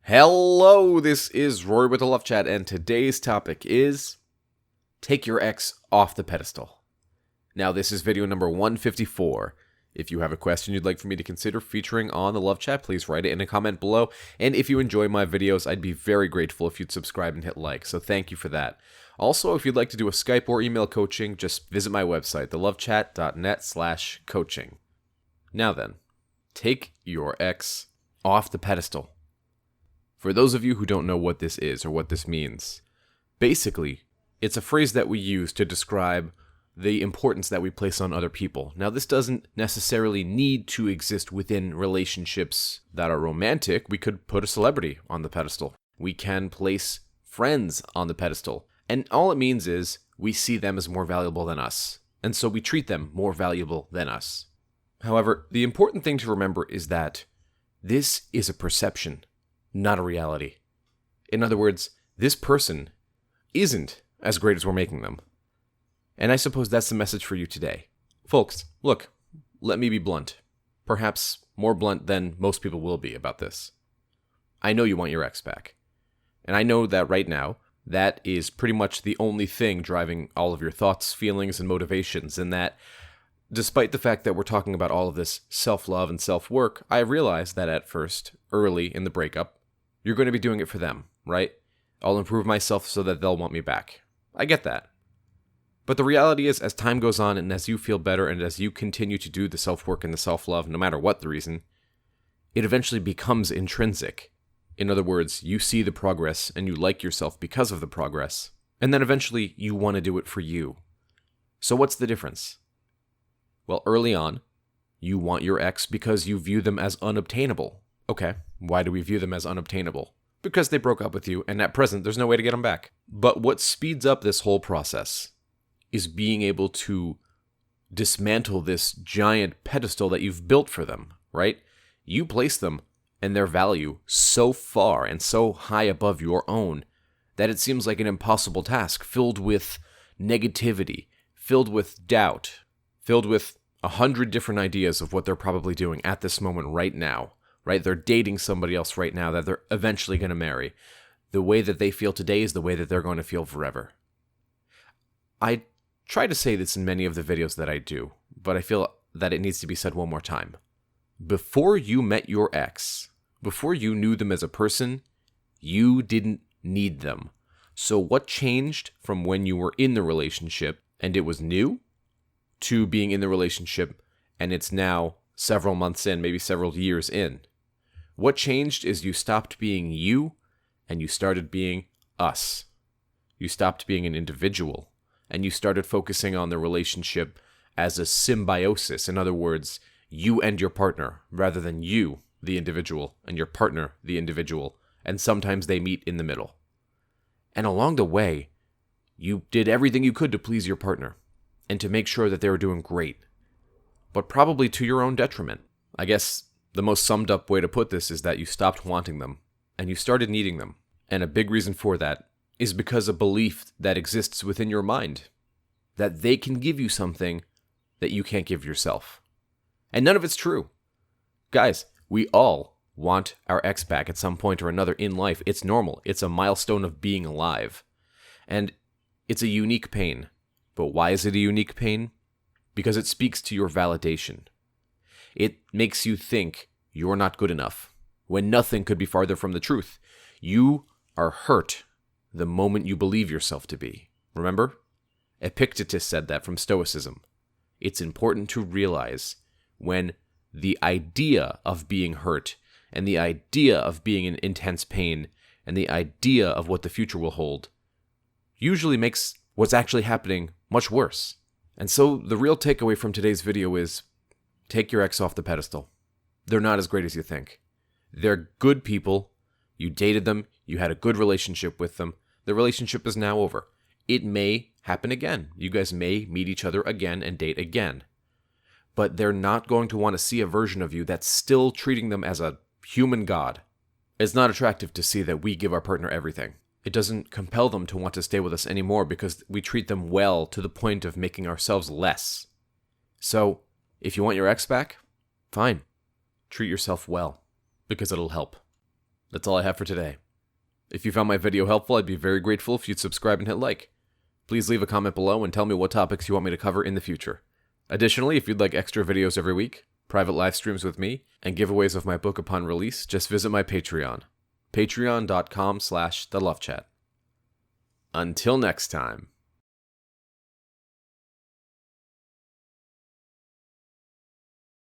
Hello, this is Rory with the Love Chat, and today's topic is take your ex off the pedestal. Now, this is video number 154. If you have a question you'd like for me to consider featuring on the Love Chat, please write it in a comment below. And if you enjoy my videos, I'd be very grateful if you'd subscribe and hit like, so thank you for that. Also, if you'd like to do a Skype or email coaching, just visit my website, thelovechat.net/coaching. Now then, take your ex off the pedestal. For those of you who don't know what this is or what this means, basically, it's a phrase that we use to describe the importance that we place on other people. Now, this doesn't necessarily need to exist within relationships that are romantic. We could put a celebrity on the pedestal. We can place friends on the pedestal. And all it means is we see them as more valuable than us. And so we treat them more valuable than us. However, the important thing to remember is that this is a perception, not a reality. In other words, this person isn't as great as we're making them. And I suppose that's the message for you today. Folks, look, let me be blunt. Perhaps more blunt than most people will be about this. I know you want your ex back. And I know that right now, that is pretty much the only thing driving all of your thoughts, feelings, and motivations. And that, despite the fact that we're talking about all of this self-love and self-work, I realized that at first, early in the breakup, you're going to be doing it for them, right? I'll improve myself so that they'll want me back. I get that. But the reality is, as time goes on and as you feel better and as you continue to do the self-work and the self-love, no matter what the reason, it eventually becomes intrinsic. In other words, you see the progress and you like yourself because of the progress, and then eventually you want to do it for you. So what's the difference? Well, early on, you want your ex because you view them as unobtainable. Okay, why do we view them as unobtainable? Because they broke up with you, and at present, there's no way to get them back. But what speeds up this whole process is being able to dismantle this giant pedestal that you've built for them, right? You place them and their value so far and so high above your own that it seems like an impossible task, filled with negativity, filled with doubt, filled with 100 different ideas of what they're probably doing at this moment right now. Right? They're dating somebody else right now that they're eventually going to marry. The way that they feel today is the way that they're going to feel forever. I try to say this in many of the videos that I do, but I feel that it needs to be said one more time. Before you met your ex, before you knew them as a person, you didn't need them. So what changed from when you were in the relationship and it was new to being in the relationship and it's now several months in, maybe several years in? What changed is you stopped being you and you started being us. You stopped being an individual and you started focusing on the relationship as a symbiosis. In other words, you and your partner rather than you, the individual, and your partner, the individual. And sometimes they meet in the middle. And along the way, you did everything you could to please your partner and to make sure that they were doing great, but probably to your own detriment. I guess the most summed up way to put this is that you stopped wanting them and you started needing them. And a big reason for that is because a belief that exists within your mind that they can give you something that you can't give yourself. And none of it's true. Guys, we all want our ex back at some point or another in life. It's normal. It's a milestone of being alive. And it's a unique pain. But why is it a unique pain? Because it speaks to your validation. It makes you think you're not good enough, when nothing could be farther from the truth. You are hurt the moment you believe yourself to be. Remember? Epictetus said that from Stoicism. It's important to realize when the idea of being hurt and the idea of being in intense pain and the idea of what the future will hold usually makes what's actually happening much worse. And so the real takeaway from today's video is take your ex off the pedestal. They're not as great as you think. They're good people. You dated them. You had a good relationship with them. The relationship is now over. It may happen again. You guys may meet each other again and date again. But they're not going to want to see a version of you that's still treating them as a human god. It's not attractive to see that we give our partner everything. It doesn't compel them to want to stay with us anymore because we treat them well to the point of making ourselves less. So, if you want your ex back, fine. Treat yourself well, because it'll help. That's all I have for today. If you found my video helpful, I'd be very grateful if you'd subscribe and hit like. Please leave a comment below and tell me what topics you want me to cover in the future. Additionally, if you'd like extra videos every week, private live streams with me, and giveaways of my book upon release, just visit my Patreon. Patreon.com/thelovechat. Until next time.